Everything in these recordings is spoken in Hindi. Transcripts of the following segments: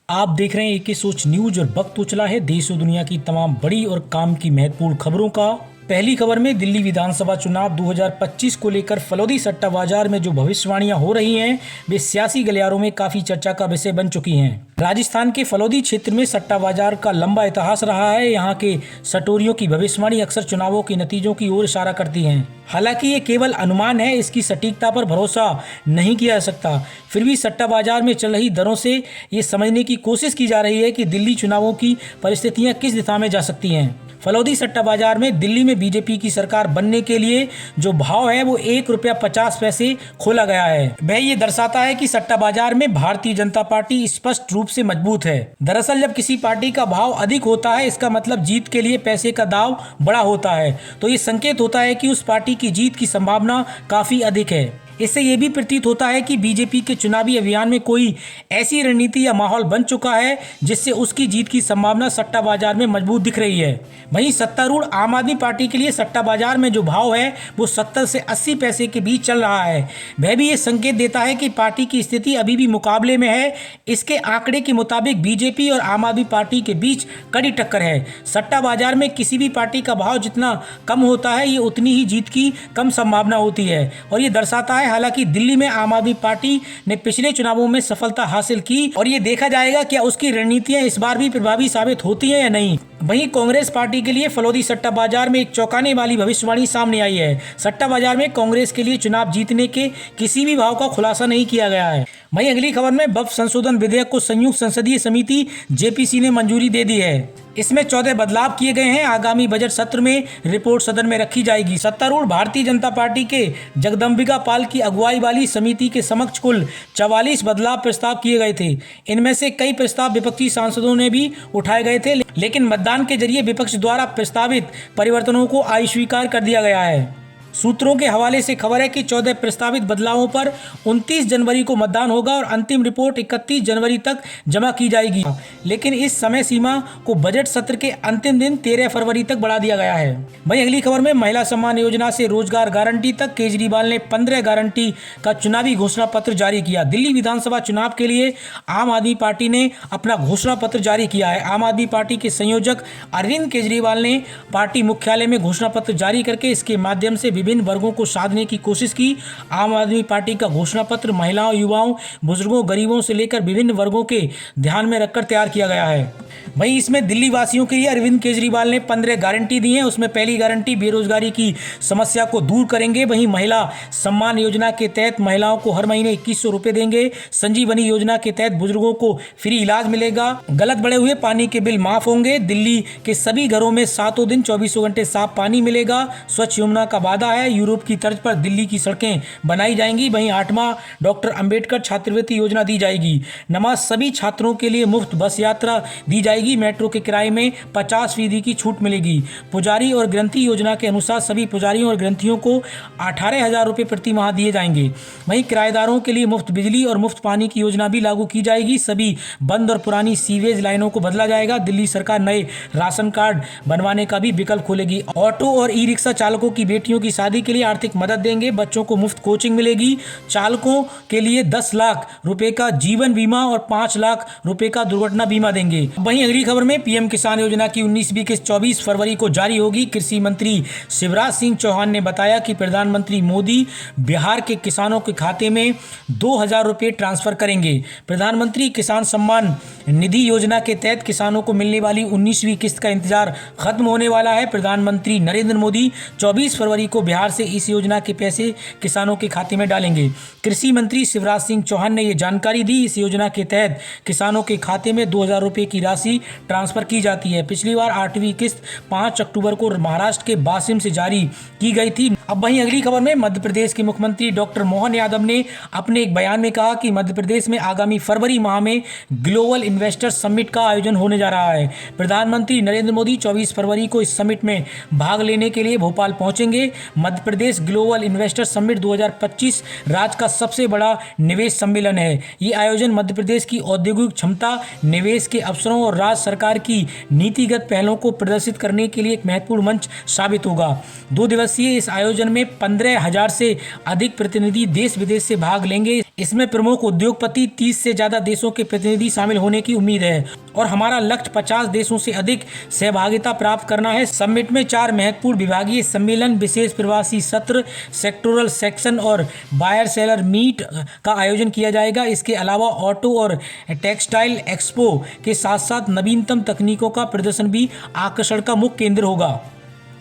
आप देख रहे हैं एके सोच न्यूज और वक्त उछला है देश और दुनिया की तमाम बड़ी और काम की महत्वपूर्ण खबरों का। पहली खबर में दिल्ली विधानसभा चुनाव 2025 को लेकर फलौदी सट्टा बाजार में जो भविष्यवाणियां हो रही हैं वे सियासी गलियारों में काफी चर्चा का विषय बन चुकी हैं। राजस्थान के फलौदी क्षेत्र में सट्टा बाजार का लंबा इतिहास रहा है। यहाँ के सटोरियों की भविष्यवाणी अक्सर चुनावों के नतीजों की ओर इशारा करती हैं। हालांकि ये केवल अनुमान है, इसकी सटीकता पर भरोसा नहीं किया जा सकता। फिर भी सट्टा बाजार में चल रही दरों से ये समझने की कोशिश की जा रही है कि दिल्ली चुनावों की परिस्थितियां किस दिशा में जा सकती हैं। फलौदी सट्टा बाजार में दिल्ली में बीजेपी की सरकार बनने के लिए जो भाव है वो ₹1.50 खोला गया है। वह ये दर्शाता है कि सट्टा बाजार में भारतीय जनता पार्टी स्पष्ट रूप से मजबूत है। दरअसल जब किसी पार्टी का भाव अधिक होता है, इसका मतलब जीत के लिए पैसे का दाव बड़ा होता है, तो ये संकेत होता है कि उस पार्टी की जीत की संभावना काफी अधिक है। इससे ये भी प्रतीत होता है कि बीजेपी के चुनावी अभियान में कोई ऐसी रणनीति या माहौल बन चुका है जिससे उसकी जीत की संभावना सट्टा बाजार में मजबूत दिख रही है। वहीं सत्तारूढ़ आम आदमी पार्टी के लिए सट्टा बाजार में जो भाव है वो 70 से 80 पैसे के बीच चल रहा है। वह भी ये संकेत देता है कि पार्टी की स्थिति अभी भी मुकाबले में है। इसके आंकड़े के मुताबिक बीजेपी और आम आदमी पार्टी के बीच कड़ी टक्कर है। सट्टा बाजार में किसी भी पार्टी का भाव जितना कम होता है, ये उतनी ही जीत की कम संभावना होती है और ये दर्शाता है। हालांकि दिल्ली में आम आदमी पार्टी ने पिछले चुनावों में सफलता हासिल की और ये देखा जाएगा क्या उसकी रणनीतियां इस बार भी प्रभावी साबित होती हैं या नहीं। वहीं कांग्रेस पार्टी के लिए फलौदी सट्टा बाजार में एक चौंकाने वाली भविष्यवाणी सामने आई है। सट्टा बाजार में कांग्रेस के लिए चुनाव जीतने के किसी भी भाव का खुलासा नहीं किया गया है। वहीं अगली खबर में वक्फ संशोधन विधेयक को संयुक्त संसदीय समिति जेपीसी ने मंजूरी दे दी है। इसमें 14 बदलाव किए गए हैं। आगामी बजट सत्र में रिपोर्ट सदन में रखी जाएगी। सत्तारूढ़ भारतीय जनता पार्टी के जगदम्बिका पाल की अगुवाई वाली समिति के समक्ष कुल 44 बदलाव प्रस्ताव किए गए थे। इनमें से कई प्रस्ताव विपक्षी सांसदों ने भी उठाए गए थे, लेकिन मतदान के जरिए विपक्ष द्वारा प्रस्तावित परिवर्तनों को अस्वीकार कर दिया गया है। सूत्रों के हवाले से खबर है कि 14 प्रस्तावित बदलावों पर 29 जनवरी को मतदान होगा और अंतिम रिपोर्ट 31 जनवरी तक जमा की जाएगी। लेकिन इस समय सीमा को बजट सत्र के अंतिम दिन 13 फरवरी तक बढ़ा दिया गया है। वहीं अगली खबर में महिला सम्मान योजना से रोजगार गारंटी तक केजरीवाल ने 15 गारंटी का चुनावी घोषणा पत्र जारी किया। दिल्ली विधानसभा चुनाव के लिए आम आदमी पार्टी ने अपना घोषणा पत्र जारी किया है। आम आदमी पार्टी के संयोजक अरविंद केजरीवाल ने पार्टी मुख्यालय में घोषणा पत्र जारी करके इसके माध्यम से विभिन्न वर्गों को साधने की कोशिश की। आम आदमी पार्टी का घोषणा पत्र महिलाओं, युवाओं, बुजुर्गों, गरीबों से लेकर विभिन्न वर्गों के ध्यान में रखकर तैयार किया गया है। वहीं इसमें दिल्ली वासियों के लिए अरविंद केजरीवाल ने 15 गारंटी दी है। उसमें पहली गारंटी बेरोजगारी की समस्या को दूर करेंगे। वहीं महिला सम्मान योजना के तहत महिलाओं को हर महीने 2100 रुपए देंगे। संजीवनी योजना के तहत बुजुर्गों को फ्री इलाज मिलेगा। गलत बढ़े हुए पानी के बिल माफ होंगे। दिल्ली के सभी घरों में 7 दिन 24 घंटे साफ पानी मिलेगा। स्वच्छ यमुना का वादा है। यूरोप की तर्ज पर दिल्ली की सड़कें बनाई जाएंगी। वहीं 8वां डॉक्टर अंबेडकर छात्रवृत्ति योजना दी जाएगी। नमाज सभी छात्रों के लिए मुफ्त बस यात्रा दी जाएगी। मेट्रो के किराए में 50% की छूट मिलेगी। पुजारी और ग्रंथी योजना के अनुसार सभी पुजारियों और ग्रंथियों को 18,000 रुपये प्रति माह दिए जाएंगे। वहीं किराएदारों के लिए मुफ्त बिजली और मुफ्त पानी की योजना भी लागू की जाएगी। सभी बंद और पुरानी सीवेज लाइनों को बदला जाएगा। दिल्ली सरकार नए राशन कार्ड बनवाने का भी विकल्प खोलेगी। ऑटो और ई रिक्शा चालकों की बेटियों की शादी के लिए आर्थिक मदद देंगे। बच्चों को मुफ्त कोचिंग मिलेगी। चालकों के लिए 10 लाख रुपए का जीवन बीमा और 5 लाख रुपए का दुर्घटना बीमा देंगे। वहीं अगली खबर में पीएम किसान योजना की 19वीं किस्त 24 फरवरी को जारी होगी। कृषि मंत्री शिवराज सिंह चौहान ने बताया कि प्रधानमंत्री मोदी बिहार के किसानों के खाते में 2,000 रुपये ट्रांसफर करेंगे। प्रधानमंत्री किसान सम्मान निधि योजना के तहत किसानों को मिलने वाली 19वीं किस्त का इंतजार खत्म होने वाला है। प्रधानमंत्री नरेंद्र मोदी 24 फरवरी को बिहार से इस योजना के पैसे किसानों के खाते में डालेंगे। कृषि मंत्री शिवराज सिंह चौहान ने यह जानकारी दी। इस योजना के तहत किसानों के खाते में 2,000 रुपये की राशि ट्रांसफर की जाती है। पिछली बार 8वीं किस्त 5 अक्टूबर को महाराष्ट्र के वाशिम से जारी की गई थी। अब वहीं अगली खबर में मध्य प्रदेश के मुख्यमंत्री डॉक्टर मोहन यादव ने अपने एक बयान में कहा कि मध्य प्रदेश में आगामी फरवरी माह में ग्लोबल इन्वेस्टर्स समिट का आयोजन होने जा रहा है। प्रधानमंत्री नरेंद्र मोदी 24 फरवरी को इस समिट में भाग लेने के लिए भोपाल पहुंचेंगे। Madhya Pradesh global investor summit 2025 राज्य का सबसे बड़ा निवेश सम्मेलन है। ये आयोजन मध्य प्रदेश की औद्योगिक क्षमता, निवेश के अवसरों और राज्य सरकार की नीतिगत पहलों को प्रदर्शित करने के लिए एक महत्वपूर्ण मंच साबित होगा। 2 दिवसीय इस आयोजन में 15,000 से अधिक प्रतिनिधि देश विदेश से भाग लेंगे। इसमें प्रमुख उद्योगपति, 30 से ज्यादा देशों के प्रतिनिधि शामिल होने की उम्मीद है और हमारा लक्ष्य 50 देशों से अधिक सहभागिता प्राप्त करना है। समिट में 4 महत्वपूर्ण विभागीय सम्मेलन, विशेष प्रवासी सत्र, सेक्टोरल सेक्शन और बायर सेलर मीट का आयोजन किया जाएगा। इसके अलावा ऑटो और टेक्सटाइल एक्सपो के साथ साथ नवीनतम तकनीकों का प्रदर्शन भी आकर्षण का मुख्य केंद्र होगा।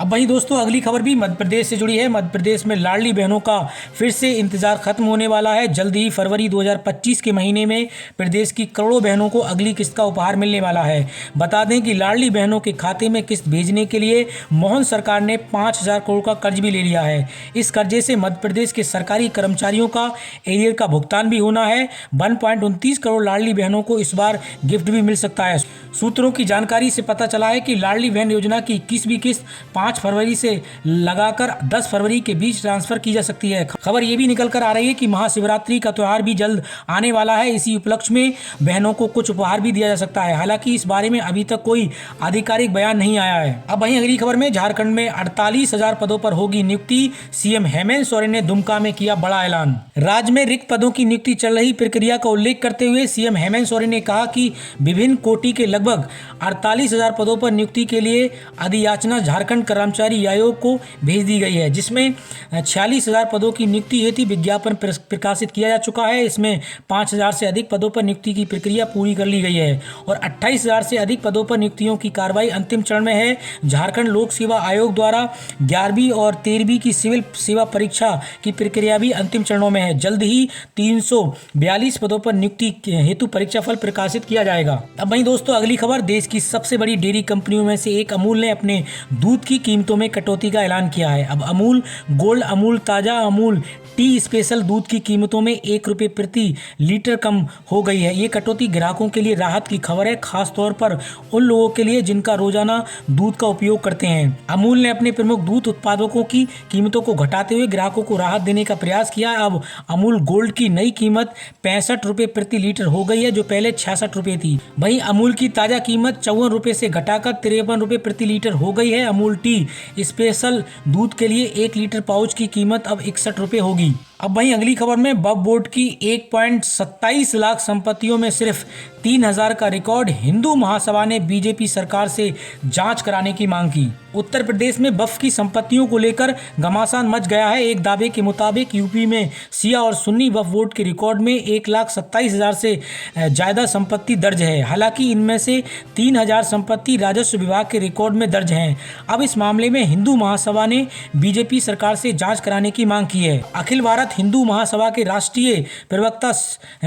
अब वहीं दोस्तों अगली खबर भी मध्य प्रदेश से जुड़ी है। मध्य प्रदेश में लाडली बहनों का फिर से इंतजार खत्म होने वाला है। जल्द ही फरवरी 2025 के महीने में प्रदेश की करोड़ों बहनों को अगली किस्त का उपहार मिलने वाला है। बता दें कि लाडली बहनों के खाते में किस्त भेजने के लिए मोहन सरकार ने 5,000 करोड़ का कर्ज भी ले लिया है। इस कर्जे से मध्य प्रदेश के सरकारी कर्मचारियों का एरियर का भुगतान भी होना है। 1.29 करोड़ लाडली बहनों को इस बार गिफ्ट भी मिल सकता है। सूत्रों की जानकारी से पता चला है कि लाडली बहन योजना की 21वीं किस्त 5 फरवरी से लगाकर 10 फरवरी के बीच ट्रांसफर की जा सकती है। खबर ये भी निकल कर आ रही है कि महाशिवरात्रि का त्यौहार भी जल्द आने वाला है। इसी उपलक्ष्य में बहनों को कुछ उपहार भी दिया जा सकता है। हालांकि इस बारे में अभी तक कोई आधिकारिक बयान नहीं आया है। अब वहीं अगली खबर में झारखंड में 48,000 पदों पर होगी नियुक्ति। सीएम हेमंत सोरेन ने दुमका में किया बड़ा ऐलान। राज्य में रिक्त पदों की नियुक्ति चल रही प्रक्रिया का उल्लेख करते हुए सीएम हेमंत सोरेन ने कहा कि विभिन्न कोटि के लगभग 48,000 पदों पर नियुक्ति के लिए अधियाचना झारखंड कर्मचारी आयोग को भेज दी गई है, जिसमें 46,000 पदों की नियुक्ति हेतु विज्ञापन प्रकाशित किया जा चुका है। इसमें 5,000 से अधिक पदों पर नियुक्ति की प्रक्रिया पूरी कर ली गई है और 28,000 से अधिक पदों पर नियुक्तियों की कार्रवाई अंतिम चरण में है। झारखंड लोक सेवा आयोग द्वारा 11वीं और 13वीं की सिविल सेवा परीक्षा की प्रक्रिया भी अंतिम चरणों में है। जल्द ही 342 पदों पर नियुक्ति हेतु परीक्षा फल प्रकाशित किया जाएगा। अब वहीं दोस्तों अगली खबर, देश की सबसे बड़ी डेयरी कंपनियों में से एक अमूल ने अपने दूध की कीमतों में कटौती का ऐलान किया है। अब अमूल गोल्ड, अमूल ताजा, अमूल टी स्पेशल दूध की कीमतों में 1 रुपये प्रति लीटर कम हो गई है। ये कटौती ग्राहकों के लिए राहत की खबर है, खास तौर पर उन लोगों के लिए जिनका रोजाना दूध का उपयोग करते हैं। अमूल ने अपने प्रमुख दूध उत्पादकों की कीमतों को घटाते हुए ग्राहकों को राहत देने का प्रयास किया। अब अमूल गोल्ड की नई कीमत 65 रुपये प्रति लीटर हो गई है, जो पहले 66 रुपये थी। वहीं अमूल की ताजा कीमत 54 रुपये से घटाकर 53 रुपये प्रति लीटर हो गई है। अमूल टी स्पेशल दूध के लिए 1 लीटर पाउच की कीमत अब 61 रुपये होगी। अब वहीं अगली खबर में वक्फ बोर्ड की 1.27 लाख संपत्तियों में सिर्फ 3,000 का रिकॉर्ड। हिंदू महासभा ने बीजेपी सरकार से जांच कराने की मांग की। उत्तर प्रदेश में वक्फ की संपत्तियों को लेकर घमासान मच गया है। एक दावे के मुताबिक यूपी में शिया और सुन्नी वक्फ बोर्ड के रिकॉर्ड में 1,27,000 से ज्यादा संपत्ति दर्ज है। हालांकि इनमें से 3,000 संपत्ति राजस्व विभाग के रिकॉर्ड में दर्ज हैं। अब इस मामले में हिंदू महासभा ने बीजेपी सरकार से जांच कराने की मांग की है। अखिल भारत हिंदू महासभा के राष्ट्रीय प्रवक्ता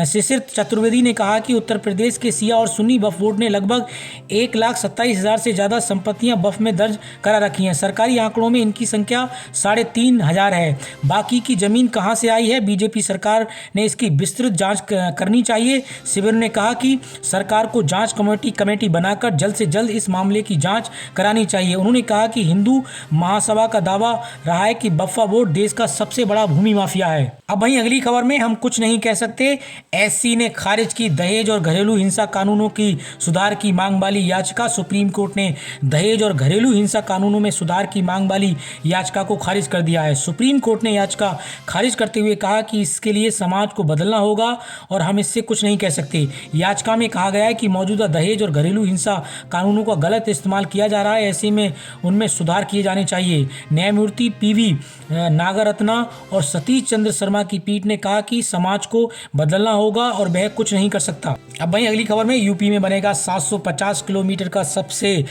शिशिर चतुर्वेदी ने कहा कि उत्तर प्रदेश के शिया और सुन्नी वक्फ बोर्ड ने लगभग 1,27,000 से ज्यादा संपत्तियां वक्फ में दर्ज करा रखी हैं। सरकारी आंकड़ों में इनकी संख्या 3,500 है। बाकी की जमीन कहां से आई है, बीजेपी सरकार ने इसकी विस्तृत जांच करनी चाहिए। शिविर ने कहा कि सरकार को जांच कमेटी बनाकर जल्द से जल्द इस मामले की जांच करानी चाहिए। उन्होंने कहा कि हिंदू महासभा का दावा रहा है कि वक्फ बोर्ड देश का सबसे बड़ा भूमि माफिया है। अब वहीं अगली खबर में हम कुछ नहीं कह सकते, एससी ने खारिज की दहेज और घरेलू हिंसा कानूनों की सुधार की मांग वाली याचिका। सुप्रीम कोर्ट ने दहेज और घरेलू हिंसा कानूनों में सुधार की मांग वाली याचिका को खारिज कर दिया है। सुप्रीम कोर्ट ने याचिका खारिज करते हुए कहा कि इसके लिए समाज को बदलना होगा और हम इससे कुछ नहीं कह सकते। याचिका में कहा गया है कि मौजूदा दहेज और घरेलू हिंसा कानूनों का गलत इस्तेमाल किया जा रहा है, ऐसे में उनमें सुधार किए जाने चाहिए। न्यायमूर्ति पीवी नागरत्ना और सतीश चंद्र शर्मा की पीठ ने कहा कि समाज को बदलना होगा और वह कुछ नहीं कर सकता। अब वहीं अगली खबर में, यूपी में बनेगा 750 किलोमीटर का सबसे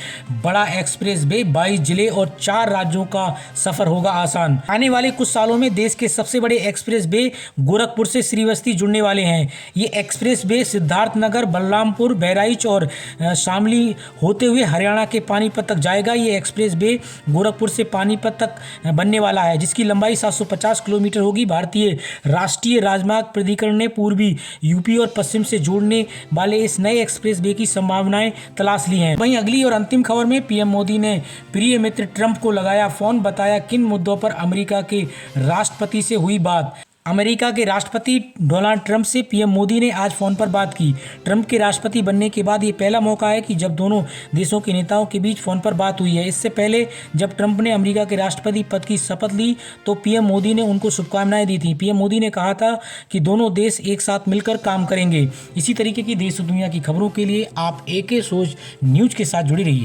बड़ा एक्सप्रेस वे। 22 जिले और 4 राज्यों का सफर होगा आसान। आने वाले कुछ सालों में देश के सबसे बड़े एक्सप्रेस वे गोरखपुर से श्रीवस्ती जुड़ने वाले हैं। ये एक्सप्रेस वे सिद्धार्थनगर, बलरामपुर, बहराइच और शामली होते हुए हरियाणा के पानीपत तक जाएगा। ये एक्सप्रेस वे गोरखपुर से पानीपत तक बनने वाला है, जिसकी लंबाई 750 किलोमीटर होगी। भारतीय राष्ट्रीय राजमार्ग प्राधिकरण ने पूर्वी यूपी और पश्चिम से जोड़ने वाले इस नए एक्सप्रेसवे की संभावनाएं तलाश ली हैं। वहीं अगली और अंतिम खबर में पीएम मोदी ने प्रिय मित्र ट्रंप को लगाया फोन, बताया किन मुद्दों पर अमेरिका के राष्ट्रपति से हुई बात। अमेरिका के राष्ट्रपति डोनाल्ड ट्रंप से पीएम मोदी ने आज फोन पर बात की। ट्रंप के राष्ट्रपति बनने के बाद ये पहला मौका है कि जब दोनों देशों के नेताओं के बीच फोन पर बात हुई है। इससे पहले जब ट्रंप ने अमेरिका के राष्ट्रपति पद की शपथ ली तो पीएम मोदी ने उनको शुभकामनाएं दी थी। पीएम मोदी ने कहा था कि दोनों देश एक साथ मिलकर काम करेंगे। इसी तरीके की देश और दुनिया की खबरों के लिए आप AK सोच न्यूज के साथ जुड़े रहिए।